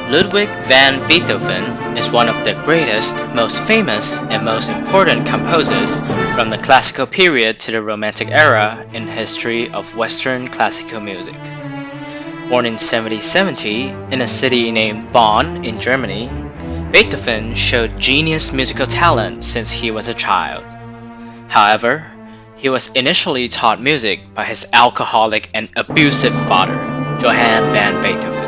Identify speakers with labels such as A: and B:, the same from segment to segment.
A: Ludwig van Beethoven is one of the greatest, most famous, and most important composers from the classical period to the Romantic era in history of Western classical music. Born in 1770 in a city named Bonn in Germany, Beethoven showed genius musical talent since he was a child. However, he was initially taught music by his alcoholic and abusive father, Johann van Beethoven.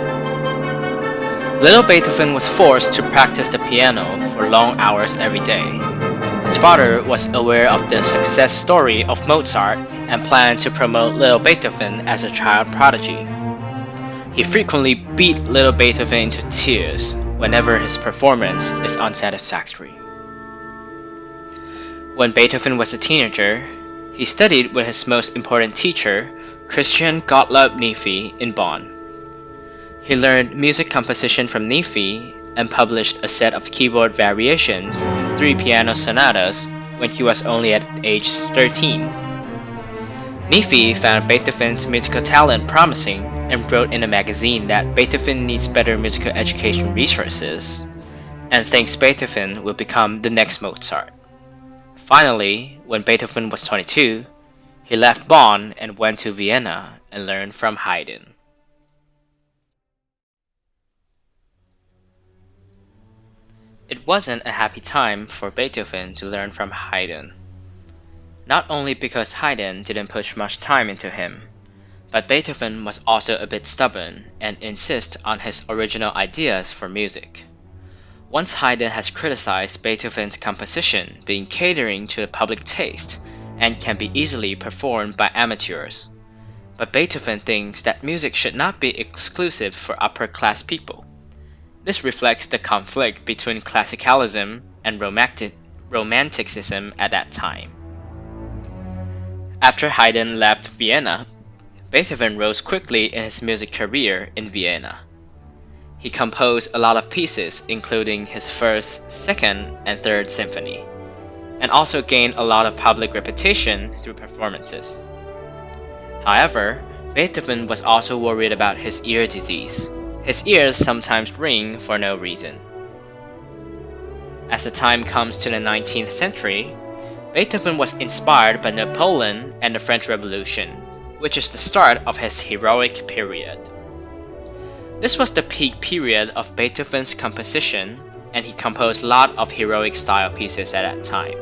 A: Little Beethoven was forced to practice the piano for long hours every day. His father was aware of the success story of Mozart and planned to promote little Beethoven as a child prodigy. He frequently beat little Beethoven into tears whenever his performance is unsatisfactory. When Beethoven was a teenager, he studied with his most important teacher, Christian Gottlob Neefe, in Bonn. He learned music composition from Neefe and published a set of keyboard variations and 3 piano sonatas when he was only at age 13. Neefe found Beethoven's musical talent promising and wrote in a magazine that Beethoven needs better musical education resources and thinks Beethoven will become the next Mozart. Finally, when Beethoven was 22, he left Bonn and went to Vienna and learned from Haydn. It wasn't a happy time for Beethoven to learn from Haydn, not only because Haydn didn't push much time into him, but Beethoven was also a bit stubborn and insist on his original ideas for music. Once Haydn has criticized Beethoven's composition being catering to the public taste and can be easily performed by amateurs, but Beethoven thinks that music should not be exclusive for upper-class people. This reflects the conflict between classicalism and romanticism at that time. After Haydn left Vienna, Beethoven rose quickly in his music career in Vienna. He composed a lot of pieces including his first, second, and third symphony, and also gained a lot of public reputation through performances. However, Beethoven was also worried about his ear disease. His ears sometimes ring for no reason. As the time comes to the 19th century, Beethoven was inspired by Napoleon and the French Revolution, which is the start of his heroic period. This was the peak period of Beethoven's composition, and he composed a lot of heroic style pieces at that time.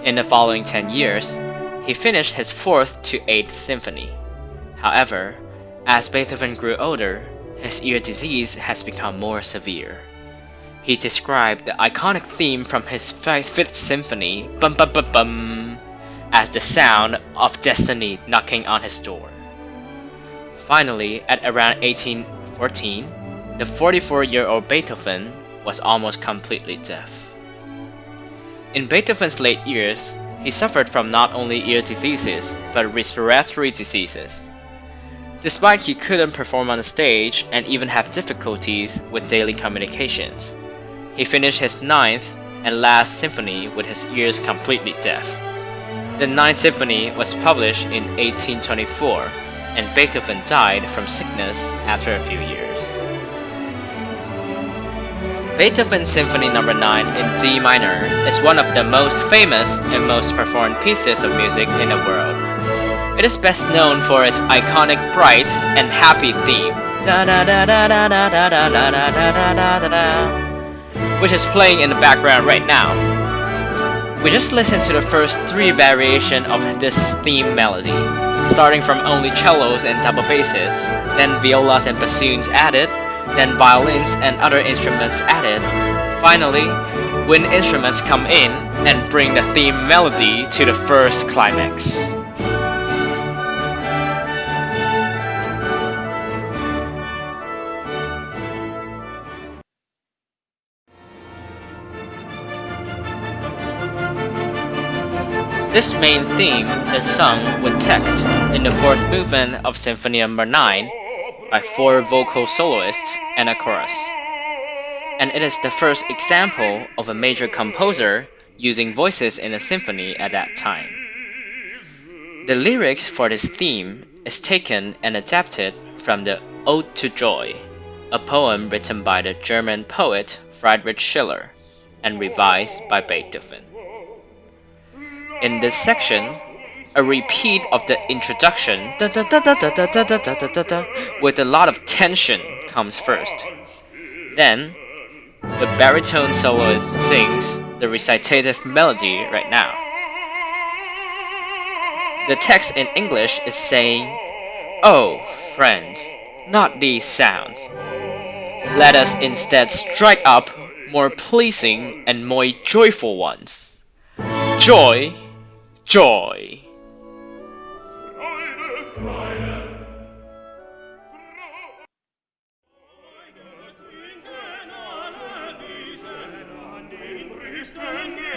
A: In the following 10 years, he finished his 4th to 8th symphony. However, as Beethoven grew older, his ear disease has become more severe. He described the iconic theme from his 5th symphony, bum bum bum bum, as the sound of destiny knocking on his door. Finally, at around 1814, the 44-year-old Beethoven was almost completely deaf. In Beethoven's late years, he suffered from not only ear diseases, but respiratory diseases. Despite he couldn't perform on the stage and even have difficulties with daily communications, he finished his 9th and last symphony with his ears completely deaf. The 9th symphony was published in 1824, and Beethoven died from sickness after a few years. Beethoven Symphony No. 9 in D minor is one of the most famous and most performed pieces of music in the world. It is best known for its iconic bright and happy theme, which is playing in the background right now. We just listened to the first 3 variations of this theme melody, starting from only cellos and double basses, then violas and bassoons added, then violins and other instruments added. Finally, wind instruments come in and bring the theme melody to the first climax. This main theme is sung with text in the 4th movement of Symphony No. 9 by 4 vocal soloists and a chorus, and it is the first example of a major composer using voices in a symphony at that time. The lyrics for this theme is taken and adapted from the Ode to Joy, a poem written by the German poet Friedrich Schiller and revised by Beethoven. In this section, a repeat of the introduction with a lot of tension comes first. Then, the baritone soloist sings the recitative melody right now. The text in English is saying, "Oh, friend, not these sounds. Let us instead strike up more pleasing and more joyful ones. Joy, joy."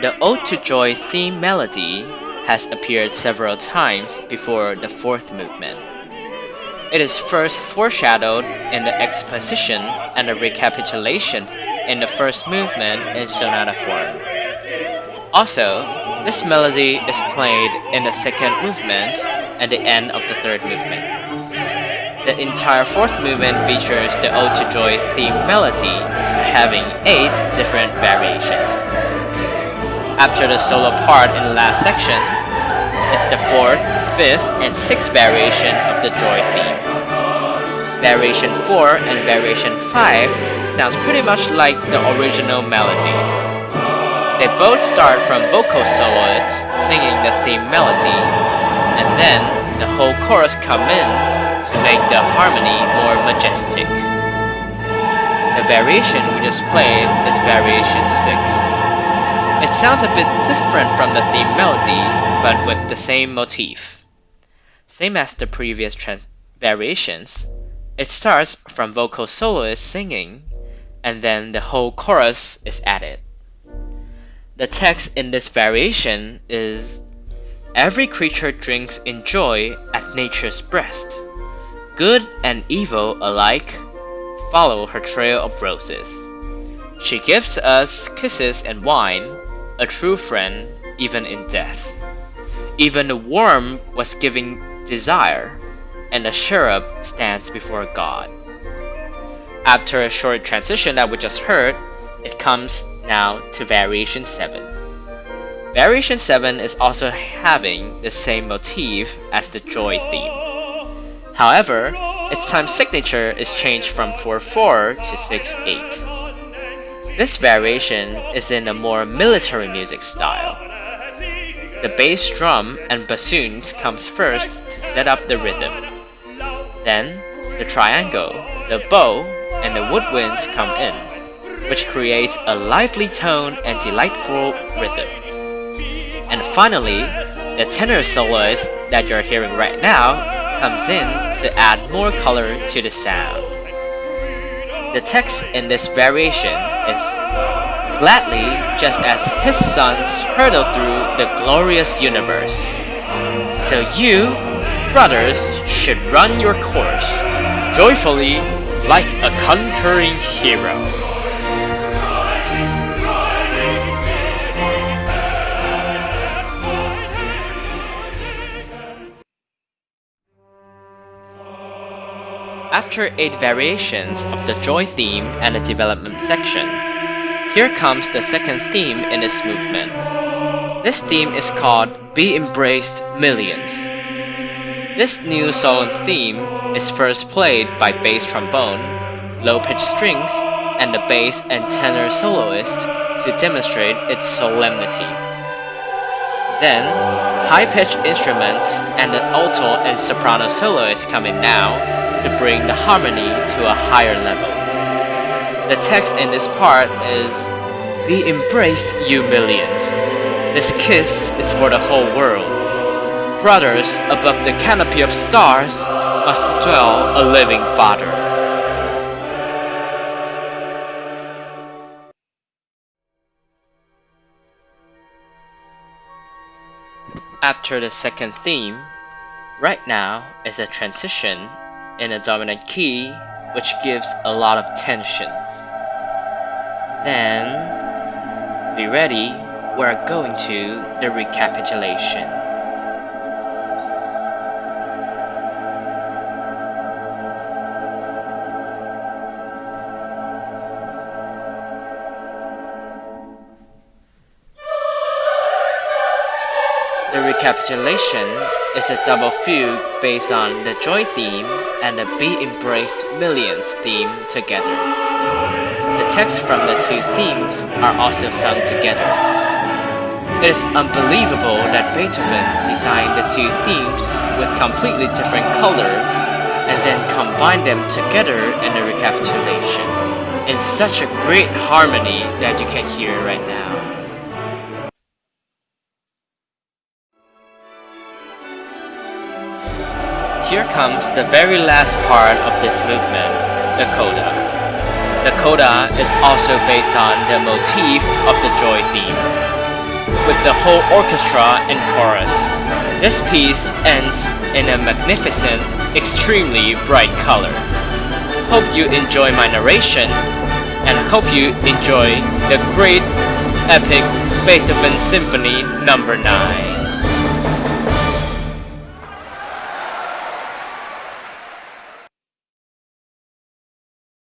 A: The Ode to Joy theme melody has appeared several times before the fourth movement. It is first foreshadowed in the exposition and the recapitulation in the first movement in sonata form. Also, this melody is played in the second movement and the end of the third movement. The entire fourth movement features the Ode to Joy theme melody, having 8 different variations. After the solo part in the last section, it's the 4th, 5th, and 6th variation of the Joy theme. Variation 4 and Variation 5 sounds pretty much like the original melody. They both start from vocal soloists singing the theme melody, and then the whole chorus come in to make the harmony more majestic. The variation we just played is Variation 6. It sounds a bit different from the theme melody, but with the same motif. Same as the previous variations, it starts from vocal soloists singing, and then the whole chorus is added. The text in this variation is, "Every creature drinks in joy at nature's breast. Good and evil alike follow her trail of roses. She gives us kisses and wine, a true friend even in death. Even the worm was giving desire, and the cherub stands before God." After a short transition that we just heard, it comes now to Variation 7. Variation 7 is also having the same motif as the Joy theme. However, its time signature is changed from 4/4 to 6/8. This variation is in a more military music style. The bass drum and bassoons comes first to set up the rhythm. Then, the triangle, the bow, and the woodwinds come in, which creates a lively tone and delightful rhythm. And finally, the tenor soloist that you're hearing right now comes in to add more color to the sound. The text in this variation is, "Gladly, just as his sons hurtle through the glorious universe, so you, brothers, should run your course, joyfully, like a conquering hero." After 8 variations of the Joy theme and the development section, here comes the second theme in this movement. This theme is called "Be Embraced Millions." This new solemn theme is first played by bass trombone, low-pitched strings, and the bass and tenor soloist to demonstrate its solemnity. Then, high-pitched instruments and the alto and soprano soloists come in now to bring the harmony to a higher level. The text in this part is, "Be embraced, you millions. This kiss is for the whole world. Brothers above the canopy of stars must dwell a living Father." After the second theme, right now is a transition in a dominant key, which gives a lot of tension. Then, be ready, we're going to the recapitulation. The recapitulation is a double fugue based on the Joy theme and the Be Embraced Millions theme together. The texts from the two themes are also sung together. It is unbelievable that Beethoven designed the two themes with completely different color and then combined them together in the recapitulation in such a great harmony that you can hear right now. Here comes the very last part of this movement, the coda. The coda is also based on the motif of the Joy theme, with the whole orchestra and chorus. This piece ends in a magnificent, extremely bright color. Hope you enjoy my narration, and hope you enjoy the great, epic Beethoven Symphony No. 9.